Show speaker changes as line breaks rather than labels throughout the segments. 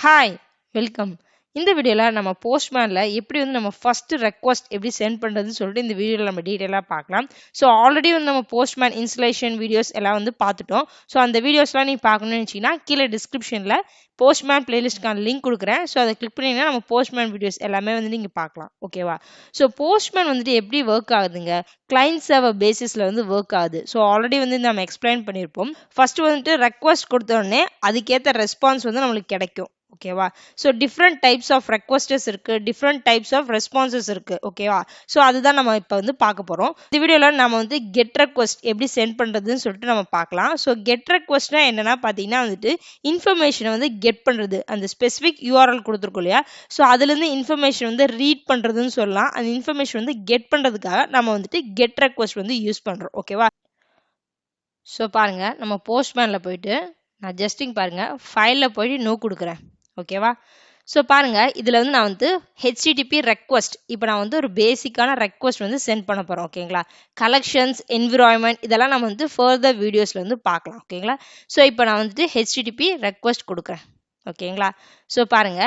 Hi welcome. இந்த வீடியோவில் நம்ம போஸ்ட்மேனில் எப்படி வந்து நம்ம ஃபஸ்ட்டு ரெக்வஸ்ட் எப்படி சென்ட் பண்ணுறதுன்னு சொல்லிட்டு இந்த வீடியோவில் நம்ம டீட்டெயிலாக பார்க்கலாம். ஸோ ஆல்ரெடி வந்து நம்ம போஸ்ட்மேன் இன்ஸ்டலேஷன் வீடியோஸ் எல்லாம் வந்து பார்த்துட்டோம். ஸோ அந்த வீடியோஸ்லாம் நீங்கள் பார்க்கணும்னு நினச்சிங்கன்னா கீழே டிஸ்கிரிப்ஷனில் போஸ்ட்மேன் பிளேலிஸ்ட்கான லிங்க் கொடுக்குறேன். ஸோ அதை கிளிக் பண்ணிங்கன்னா நம்ம போஸ்ட்மேன் வீடியோஸ் எல்லாமே வந்து நீங்கள் பார்க்கலாம். ஓகேவா? ஸோ போஸ்ட்மேன் வந்துட்டு எப்படி ஒர்க் ஆகுதுங்க, கிளைண்ட் சர்வர் பேசிஸில் வந்து ஒர்க் ஆகுது. ஸோ ஆல்ரெடி வந்து நம்ம எக்ஸ்பிளைன் பண்ணியிருப்போம். ஃபர்ஸ்ட் வந்துட்டு ரெக்வஸ்ட் கொடுத்த உடனே அதுக்கேற்ற ரெஸ்பான்ஸ் வந்து நம்மளுக்கு கிடைக்கும். ஓகேவா? ஸோ டிஃப்ரெண்ட் டைப்ஸ் ஆஃப் ரெக்வஸ்டஸ் இருக்கு, டிஃப்ரெண்ட் டைப்ஸ் ஆஃப் ரெஸ்பான்சஸ் இருக்கு. ஓகேவா? ஸோ அதுதான் நம்ம இப்போ வந்து பார்க்க போறோம். இந்த வீடியோவில் நம்ம வந்து கெட் ரெக்வஸ்ட் எப்படி சென்ட் பண்றதுன்னு சொல்லிட்டு நம்ம பார்க்கலாம். ஸோ கெட் ரெக்வஸ்ட்னா என்னன்னா பார்த்தீங்கன்னா வந்துட்டு இன்ஃபர்மேஷனை வந்து கெட் பண்றது, அந்த ஸ்பெசிஃபிக் யூஆர்எல் கொடுத்துருக்கோம் இல்லையா? ஸோ அதுலேருந்து இன்ஃபர்மேஷன் வந்து ரீட் பண்றதுன்னு சொல்லலாம். அந்த இன்ஃபர்மேஷன் வந்து கெட் பண்றதுக்காக நம்ம வந்துட்டு கெட் ரெக்வஸ்ட் வந்து யூஸ் பண்றோம். ஓகேவா? ஸோ பாருங்க, நம்ம போஸ்ட்மேனில் போயிட்டு நான் ஜஸ்டிங் பாருங்க ஃபைலில் போயிட்டு நோ கொடுக்குறேன். ஓகேவா? ஸோ பாருங்க, இதில் வந்து நான் வந்து ஹெச்டிடிபி ரெக்வஸ்ட், இப்போ நான் வந்து ஒரு பேசிக்கான ரெக்வஸ்ட் வந்து சென்ட் பண்ண போகிறோம். ஓகேங்களா? கலெக்ஷன்ஸ், என்விரான்மெண்ட் இதெல்லாம் நம்ம வந்து ஃபர்தர் வீடியோஸில் வந்து பார்க்கலாம். ஓகேங்களா? ஸோ இப்போ நான் வந்துட்டு ஹெச்டிடிபி ரெக்வஸ்ட் கொடுக்குறேன். ஓகேங்களா? ஸோ பாருங்க,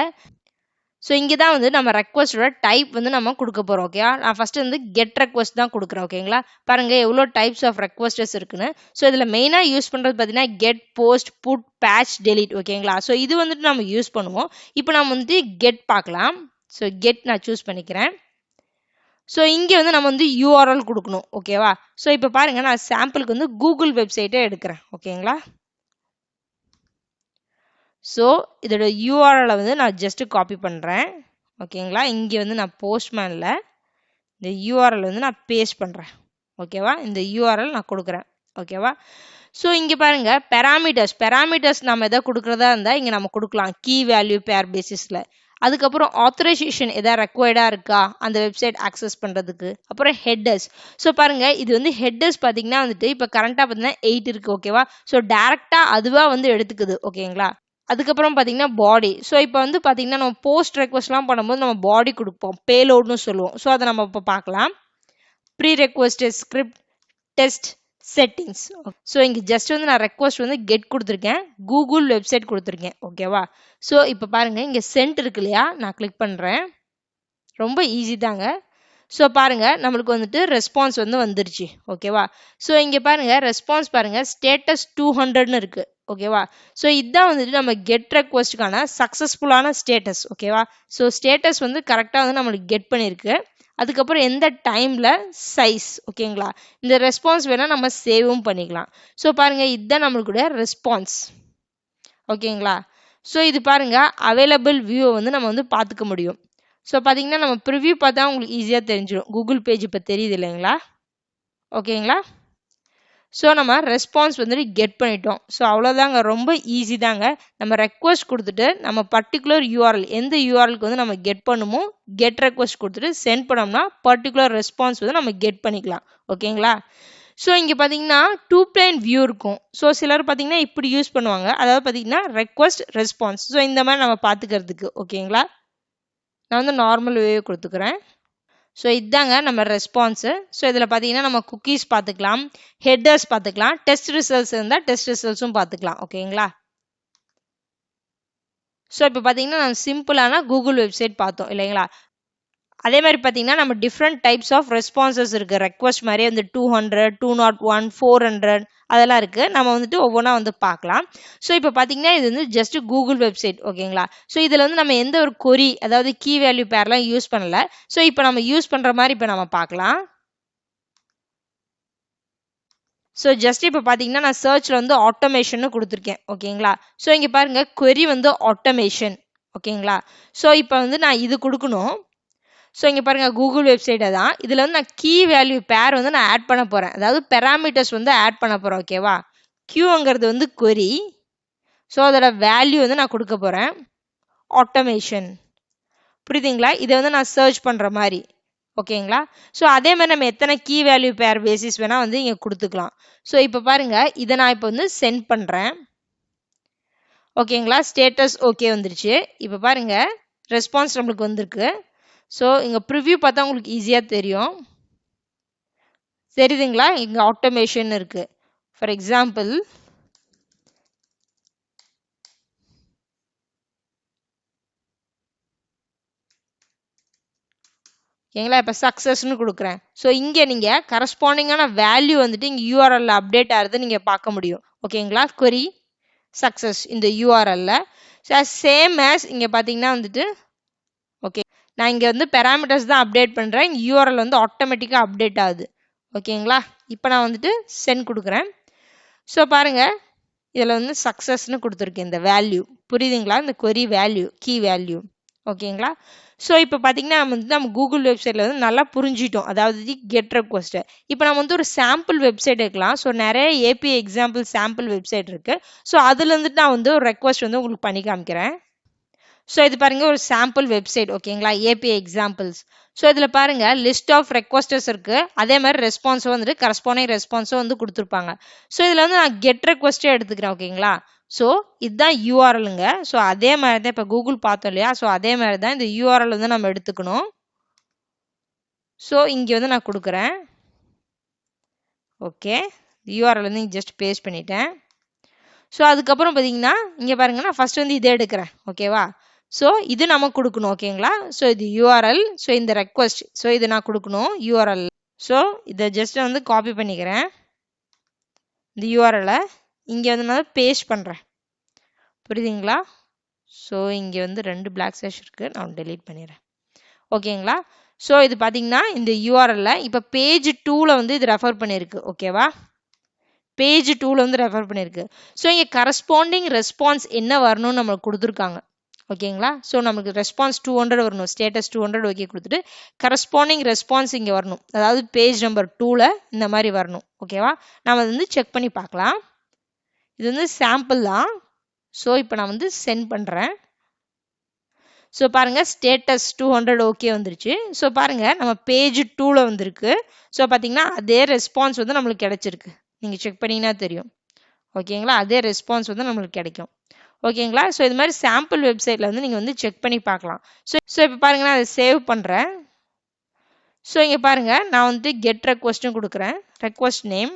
ஸோ இங்கே தான் வந்து நம்ம ரெக்வஸ்டோட டைப் வந்து நம்ம கொடுக்க போகிறோம். ஓகே, நான் ஃபர்ஸ்ட் வந்து கெட் ரெக்வஸ்ட் தான் கொடுக்குறேன். ஓகேங்களா? பாருங்க எவ்வளோ டைப்ஸ் ஆஃப் ரெக்வஸ்டஸ் இருக்குன்னு. ஸோ இதில் மெயினாக யூஸ் பண்ணுறது பார்த்தீங்கன்னா get, post, put, patch, delete. ஓகேங்களா? ஸோ இது வந்துட்டு நம்ம யூஸ் பண்ணுவோம். இப்போ நம்ம வந்து கெட் பார்க்கலாம். ஸோ கெட் நான் சூஸ் பண்ணிக்கிறேன். ஸோ இங்கே வந்து நம்ம வந்து யூஆர்எல் கொடுக்கணும். ஓகேவா? ஸோ இப்போ பாருங்க, நான் சாம்பிளுக்கு வந்து கூகுள் வெப்சைட்டே எடுக்கிறேன். ஓகேங்களா? ஸோ இதோட யூஆர்எலை வந்து நான் ஜஸ்ட் காப்பி பண்ணுறேன். ஓகேங்களா? இங்கே வந்து நான் போஸ்ட்மேனில் இந்த யூஆர்எல் வந்து நான் பேஸ்ட் பண்ணுறேன். ஓகேவா? இந்த யூஆர்எல் நான் கொடுக்குறேன். ஓகேவா? ஸோ இங்கே பாருங்க, பெராமீட்டர்ஸ் நம்ம எதாவது கொடுக்குறதா இருந்தால் இங்கே நம்ம கொடுக்கலாம் கீ வேல்யூ பேர் பேசிஸில். அதுக்கப்புறம் ஆத்தரைசேஷன் எதாவது ரெக்வயர்டாக இருக்கா அந்த வெப்சைட் ஆக்சஸ் பண்ணுறதுக்கு. அப்புறம் ஹெட்டர்ஸ். ஸோ பாருங்க, இது வந்து ஹெட்டர்ஸ் பார்த்தீங்கன்னா வந்துட்டு இப்போ கரண்ட்டாக பார்த்தீங்கன்னா 8 இருக்குது. ஓகேவா? ஸோ டேரெக்டாக அதுவாக வந்து எடுத்துக்குது. ஓகேங்களா? அதுக்கப்புறம் பார்த்தீங்கன்னா பாடி. ஸோ இப்போ வந்து பார்த்தீங்கன்னா நம்ம போஸ்ட் ரெக்வஸ்ட்லாம் பண்ணும்போது நம்ம பாடி கொடுப்போம், பேலோட்னு சொல்லுவோம். ஸோ அதை நம்ம இப்போ பார்க்கலாம். Pre request, script, test, settings. So இங்கே ஜஸ்ட் வந்து நான் ரெக்வஸ்ட் வந்து கெட் கொடுத்துருக்கேன், கூகுள் வெப்சைட் கொடுத்துருக்கேன். ஓகேவா? ஸோ இப்போ பாருங்க, இங்கே சென்ட் இருக்கு இல்லையா, நான் கிளிக் பண்ணுறேன். ரொம்ப ஈஸி தாங்க. ஸோ பாருங்க, நம்மளுக்கு வந்துட்டு ரெஸ்பான்ஸ் வந்து வந்துருச்சு. ஓகேவா? ஸோ இங்கே பாருங்க ரெஸ்பான்ஸ் பாருங்க, ஸ்டேட்டஸ் 200ன்னு இருக்கு. ஓகேவா? ஸோ இதுதான் வந்துட்டு நம்ம கெட் ரெக்வஸ்ட்டுக்கான சக்ஸஸ்ஃபுல்லான ஸ்டேட்டஸ். ஓகேவா? ஸோ ஸ்டேட்டஸ் வந்து கரெக்டாக வந்து நம்மளுக்கு கெட் பண்ணியிருக்கு. அதுக்கப்புறம் எந்த டைமில், சைஸ். ஓகேங்களா? இந்த ரெஸ்பான்ஸ் வேணால் நம்ம சேவும் பண்ணிக்கலாம். ஸோ பாருங்க, இதுதான் நம்மளுடைய ரெஸ்பான்ஸ். ஓகேங்களா? ஸோ இது பாருங்க, அவைலபிள் வியூவை வந்து நம்ம வந்து பார்த்துக்க முடியும். ஸோ பார்த்தீங்கன்னா நம்ம ப்ரிவ்யூ பார்த்தா உங்களுக்கு ஈஸியாக தெரிஞ்சிடும். கூகுள் பேஜ் இப்போ தெரியுது இல்லைங்களா? ஓகேங்களா? ஸோ நம்ம ரெஸ்பான்ஸ் வந்துட்டு கெட் பண்ணிட்டோம். ஸோ அவ்வளோதாங்க, ரொம்ப ஈஸி தாங்க. நம்ம ரெக்வஸ்ட் கொடுத்துட்டு நம்ம பர்டிகுலர் யூஆர்எல், எந்த யூஆர்எலுக்கு வந்து நம்ம கெட் பண்ணுமோ கெட் ரெக்வஸ்ட் கொடுத்துட்டு சென்ட் பண்ணோம்னா பர்டிகுலர் ரெஸ்பான்ஸ் வந்து நம்ம கெட் பண்ணிக்கலாம். ஓகேங்களா? ஸோ இங்கே பார்த்தீங்கன்னா 2 பிளேன் வியூ இருக்கும். ஸோ சிலர் பார்த்தீங்கன்னா இப்படி யூஸ் பண்ணுவாங்க, அதாவது பார்த்தீங்கன்னா ரெக்வஸ்ட், ரெஸ்பான்ஸ். ஸோ இந்த மாதிரி நம்ம பார்த்துக்கிறதுக்கு. ஓகேங்களா? நான் வந்து நார்மல் வே கொடுத்துக்கிறேன். ஸோ இதாங்க நம்ம ரெஸ்பான்ஸு. ஸோ இதில் பார்த்தீங்கன்னா நம்ம குக்கீஸ் பார்த்துக்கலாம், ஹெட்டர்ஸ் பார்த்துக்கலாம், டெஸ்ட் ரிசல்ட்ஸ் இருந்தால் டெஸ்ட் ரிசல்ட்ஸும் பார்த்துக்கலாம். ஓகேங்களா? ஸோ இப்போ பார்த்தீங்கன்னா நம்ம சிம்பிளான கூகுள் வெப்சைட் பார்த்தோம் இல்லைங்களா? அதே மாதிரி பார்த்தீங்கன்னா நம்ம டிஃப்ரெண்ட் டைப்ஸ் ஆஃப் ரெஸ்பான்சஸ் இருக்குது. ரெக்வஸ்ட் மாதிரியே வந்து 200, 201, 400 அதெல்லாம் இருக்குது. நம்ம வந்துட்டு ஒவ்வொன்றா வந்து பார்க்கலாம். ஸோ இப்போ பார்த்தீங்கன்னா இது வந்து ஜஸ்ட் கூகுள் வெப்சைட். ஓகேங்களா? ஸோ இதில் வந்து நம்ம எந்த ஒரு கொரி, அதாவது கீ வேல்யூ பேர்லாம் யூஸ் பண்ணலை. ஸோ இப்போ நம்ம யூஸ் பண்ணுற மாதிரி இப்போ நம்ம பார்க்கலாம். ஸோ ஜஸ்ட் இப்போ பார்த்தீங்கன்னா நான் சர்ச்சில் வந்து ஆட்டோமேஷன் கொடுத்துருக்கேன். ஓகேங்களா? ஸோ இங்கே பாருங்கள், query வந்து ஆட்டோமேஷன். ஓகேங்களா? ஸோ இப்போ வந்து நான் இது கொடுக்கணும். ஸோ இங்கே பாருங்கள், கூகுள் வெப்சைட்டை தான். இதில் வந்து நான் கீ வேல்யூ பேர் வந்து நான் ஆட் பண்ண போகிறேன், அதாவது பெராமீட்டர்ஸ் வந்து ஆட் பண்ண போகிறேன். ஓகேவா? கியூங்கிறது வந்து query. ஸோ அதோட வேல்யூ வந்து நான் கொடுக்க போகிறேன் ஆட்டோமேஷன். புரியுதுங்களா? இதை வந்து நான் சர்ச் பண்ணுற மாதிரி. ஓகேங்களா? ஸோ அதே மாதிரி நம்ம எத்தனை கீ வேல்யூ பேர் பேசிஸ் வேணால் வந்து இங்கே கொடுத்துக்கலாம். ஸோ இப்போ பாருங்கள், இதை நான் இப்போ வந்து சென்ட் பண்ணுறேன். ஓகேங்களா? ஸ்டேட்டஸ் ஓகே வந்துருச்சு. இப்போ பாருங்கள், ரெஸ்பான்ஸ் நம்மளுக்கு வந்திருக்கு. ஸோ இங்கே ப்ரிவ்யூ பார்த்தா உங்களுக்கு ஈஸியாக தெரியும். தெரியுதுங்களா? இங்கே ஆட்டோமேஷன் இருக்குது. ஃபார் எக்ஸாம்பிள் ஓகேங்களா? இப்போ சக்ஸஸ்ன்னு கொடுக்குறேன். ஸோ இங்கே நீங்கள் கரஸ்பாண்டிங்கான வேல்யூ வந்துட்டு இங்கே யூஆர்எல்ல அப்டேட் ஆகிறது நீங்கள் பார்க்க முடியும். ஓகேங்களா? query சக்ஸஸ் இந்த யூஆர்எல்ல. சேம் ஆஸ் இங்கே பார்த்தீங்கன்னா வந்துட்டு ஓகே நான் இங்கே வந்து பெராமீட்டர்ஸ் தான் அப்டேட் பண்ணுறேன். இங்கே யூஆர்எல் வந்து ஆட்டோமேட்டிக்காக அப்டேட் ஆகுது. ஓகேங்களா? இப்போ நான் வந்துட்டு சென்ட் கொடுக்குறேன். ஸோ பாருங்கள் இதில் வந்து சக்ஸஸ்ன்னு கொடுத்துருக்கேன் இந்த வேல்யூ. புரியுதுங்களா? இந்த query வேல்யூ கீ வேல்யூ. ஓகேங்களா? ஸோ இப்போ பார்த்தீங்கன்னா நம்ம கூகுள் வெப்சைட்டில் வந்து நல்லா புரிஞ்சிட்டோம். அதாவது கெட் ரெக்வஸ்ட்டு. இப்போ நம்ம வந்து ஒரு சாம்பிள் வெப்சைட் எடுக்கலாம். ஸோ நிறைய ஏபிஐ எக்ஸாம்பிள் சாம்பிள் வெப்சைட் இருக்குது. ஸோ அதுலேருந்துட்டு நான் வந்து ஒரு ரெக்வஸ்ட் வந்து உங்களுக்கு பண்ணி காமிக்கிறேன். ஸோ இது பாருங்க ஒரு சாம்பிள் வெப்சைட். ஓகேங்களா? API examples. ஸோ இதில் பாருங்க லிஸ்ட் ஆஃப் ரெக்வஸ்டர்ஸ் இருக்கு. அதே மாதிரி ரெஸ்பான்ஸும் வந்துட்டு கரஸ்பாண்டிங் ரெஸ்பான்ஸும் வந்து கொடுத்துருப்பாங்க. ஸோ இதில் வந்து நான் கெட் ரெக்வஸ்ட்டே எடுத்துக்கிறேன். ஓகேங்களா? ஸோ இதுதான் யூஆர்எலுங்க. ஸோ அதே மாதிரி தான் இப்போ கூகுள் பார்த்தோம் இல்லையா? ஸோ அதே மாதிரி தான் இந்த யூஆர்எல் வந்து நம்ம எடுத்துக்கணும். ஸோ இங்கே வந்து நான் கொடுக்குறேன். ஓகே யூஆர்எல் வந்து இங்கே ஜஸ்ட் பேஸ்ட் பண்ணிட்டேன். ஸோ அதுக்கப்புறம் பார்த்தீங்கன்னா இங்கே பாருங்க நான் ஃபர்ஸ்ட் வந்து இதே எடுக்கிறேன். ஓகேவா? ஸோ இது நம்ம கொடுக்கணும். ஓகேங்களா? ஸோ இது யூஆர்எல். ஸோ இந்த ரெக்வஸ்ட். ஸோ இது நான் கொடுக்கணும் யூஆர்எல். ஸோ இதை ஜஸ்ட் வந்து காப்பி பண்ணிக்கிறேன். இந்த யூஆர்எல்லை இங்கே வந்து நான் பேஸ்ட் பண்ணுறேன். புரியுதுங்களா? ஸோ இங்கே வந்து 2 பிளாக் ஸ்லாஷ் இருக்குது. நான் டெலீட் பண்ணிடுறேன். ஓகேங்களா? ஸோ இது பார்த்தீங்கன்னா இந்த யூஆர்எல்ல இப்போ பேஜ் 2ல் வந்து இது ரெஃபர் பண்ணியிருக்கு. ஓகேவா? பேஜ் 2ல் வந்து ரெஃபர் பண்ணியிருக்கு. ஸோ இங்கே கரஸ்பாண்டிங் ரெஸ்பான்ஸ் என்ன வரணும்னு நம்மளுக்கு கொடுத்துருக்காங்க. ஓகேங்களா? ஸோ நமக்கு ரெஸ்பான்ஸ் 200 வரணும். ஸ்டேட்டஸ் 200 ஓகே கொடுத்துட்டு கரஸ்பாண்டிங் ரெஸ்பான்ஸ் இங்கே வரணும். அதாவது பேஜ் நம்பர் 2ல் இந்த மாதிரி வரணும். ஓகேவா? நம்ம வந்து செக் பண்ணி பார்க்கலாம். இது வந்து சாம்பிள் தான். ஸோ இப்போ நான் வந்து சென்ட் பண்ணுறேன். ஸோ பாருங்கள் ஸ்டேட்டஸ் 200 ஓகே வந்துருச்சு. ஸோ பாருங்கள் நம்ம பேஜ் 2ல் வந்திருக்கு. ஸோ பார்த்தீங்கன்னா அதே ரெஸ்பான்ஸ் வந்து நம்மளுக்கு கிடைச்சிருக்கு. நீங்கள் செக் பண்ணிங்கன்னா தெரியும். ஓகேங்களா? அதே ரெஸ்பான்ஸ் வந்து நம்மளுக்கு கிடைக்கும். ஓகேங்களா? ஸோ இது மாதிரி சாம்பிள் வெப்சைட்டில் வந்து நீங்கள் வந்து செக் பண்ணி பார்க்கலாம். ஸோ இப்போ பாருங்கள் நான் அதை சேவ் பண்ணுறேன். ஸோ இங்கே பாருங்கள் நான் வந்து கெட் ரெக்வஸ்ட்டும் கொடுக்குறேன். Request name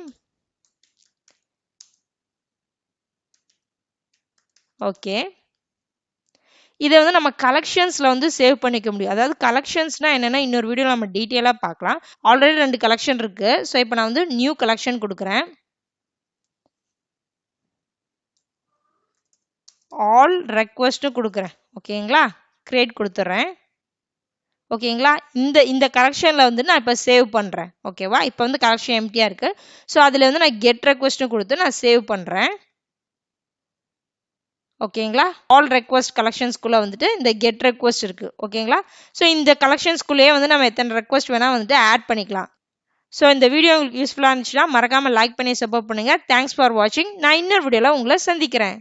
okay. இதை வந்து நம்ம கலெக்ஷன்ஸில் வந்து சேவ் பண்ணிக்க முடியும். அதாவது கலெக்ஷன்ஸ்னால் என்னென்னா இன்னொரு வீடியோ நம்ம டீட்டெயிலாக பார்க்கலாம். ஆல்ரெடி 2 கலெக்ஷன் இருக்குது. ஸோ இப்போ நான் வந்து நியூ கலெக்ஷன் கொடுக்குறேன். ஆல் ரெக்வஸ்ட்டும் கொடுக்குறேன். ஓகேங்களா? கிரியேட் கொடுத்துட்றேன். ஓகேங்களா? இந்த கலெக்ஷனில் வந்து நான் இப்போ சேவ் பண்ணுறேன். ஓகேவா? இப்போ வந்து கலெக்ஷன் எம்டியாக இருக்குது. ஸோ அதில் வந்து நான் கெட் ரெக்வஸ்ட்டும் கொடுத்து நான் சேவ் பண்ணுறேன். ஓகேங்களா? ஆல் ரெக்வஸ்ட் கலெக்ஷன்ஸ்குள்ளே வந்துட்டு இந்த கெட் ரெக்வஸ்ட் இருக்குது. ஓகேங்களா? ஸோ இந்த கலெக்ஷன்ஸ்குள்ளேயே வந்து நம்ம எத்தனை ரெக்வஸ்ட் வேணால் வந்துட்டு ஆட் பண்ணிக்கலாம். ஸோ இந்த வீடியோ உங்களுக்கு யூஸ்ஃபுல்லாக இருந்துச்சுன்னா மறக்காமல் லைக் பண்ணி சப்போர்ட் பண்ணுங்கள். தேங்க்ஸ் ஃபார் வாட்சிங். நான் இன்னொரு வீடியோவில் உங்களை சந்திக்கிறேன்.